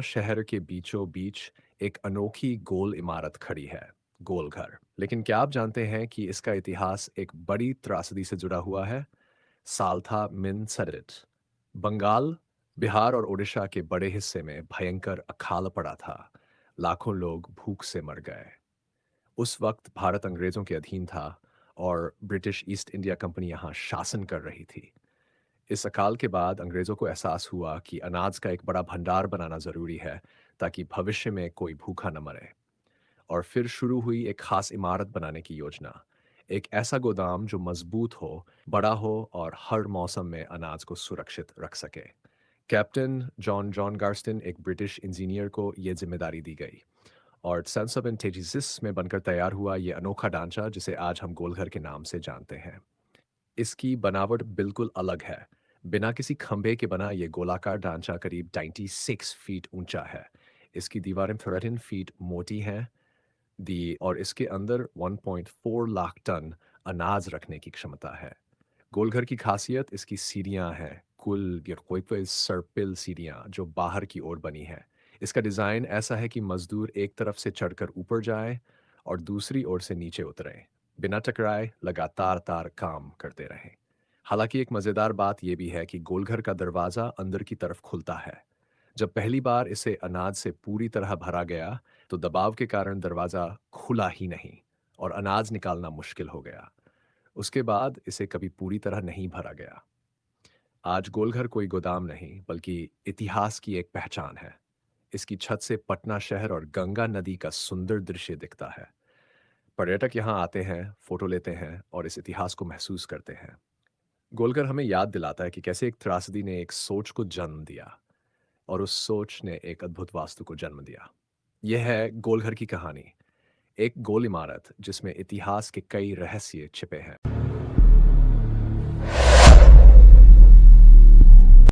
शहर के बीचों बीच एक अनोखी गोल इमारत खड़ी है, गोल घर। लेकिन क्या आप जानते हैं कि इसका इतिहास एक बड़ी त्रासदी से जुड़ा हुआ है? साल था मिन सरिट। बंगाल, बिहार और उड़ीसा के बड़े हिस्से में भयंकर अकाल पड़ा था। लाखों लोग भूख से मर गए। उस वक्त भारत अंग्रेजों के अधीन था और ब्रिटिश ईस्ट इंडिया कंपनी यहाँ शासन कर रही थी। इस अकाल के बाद अंग्रेजों को एहसास हुआ कि अनाज का एक बड़ा भंडार बनाना जरूरी है ताकि भविष्य में कोई भूखा न मरे। और फिर शुरू हुई एक खास इमारत बनाने की योजना। एक ऐसा गोदाम जो मजबूत हो, बड़ा हो और हर मौसम में अनाज को सुरक्षित रख सके। कैप्टन जॉन जॉन गार्स्टन, एक ब्रिटिश इंजीनियर को यह जिम्मेदारी दी गई और सेंस ऑफ इंटेलिजेंस में बनकर तैयार हुआ ये अनोखा ढांचा जिसे आज हम गोलघर के नाम से जानते हैं। इसकी बनावट बिल्कुल अलग है। बिना किसी खंभे के बना ये गोलाकार ढांचा करीब 96 फीट ऊंचा है। इसकी दीवारें 13 फीट मोटी हैं दी और इसके अंदर 1.4 लाख टन अनाज रखने की क्षमता है। गोलघर की खासियत इसकी सीढ़ियां हैं, कुल गिरकोइपल सर्पिल सीढ़ियां जो बाहर की ओर बनी है। इसका डिजाइन ऐसा है कि मजदूर एक तरफ से चढ़कर ऊपर जाए और दूसरी ओर से नीचे उतरे, बिना टकराए लगातार तार काम करते रहें। हालांकि एक मजेदार बात यह भी है कि गोलघर का दरवाजा अंदर की तरफ खुलता है। जब पहली बार इसे अनाज से पूरी तरह भरा गया तो दबाव के कारण दरवाजा खुला ही नहीं और अनाज निकालना मुश्किल हो गया। उसके बाद इसे कभी पूरी तरह नहीं भरा गया। आज गोलघर कोई गोदाम नहीं बल्कि इतिहास की एक पहचान है। इसकी छत से पटना शहर और गंगा नदी का सुंदर दृश्य दिखता है। पर्यटक यहाँ आते हैं, फोटो लेते हैं और इस इतिहास को महसूस करते हैं। गोलघर हमें याद दिलाता है कि कैसे एक त्रासदी ने एक सोच को जन्म दिया और उस सोच ने एक अद्भुत वास्तु को जन्म दिया। यह है गोलघर की कहानी, एक गोल इमारत जिसमें इतिहास के कई रहस्य छिपे हैं।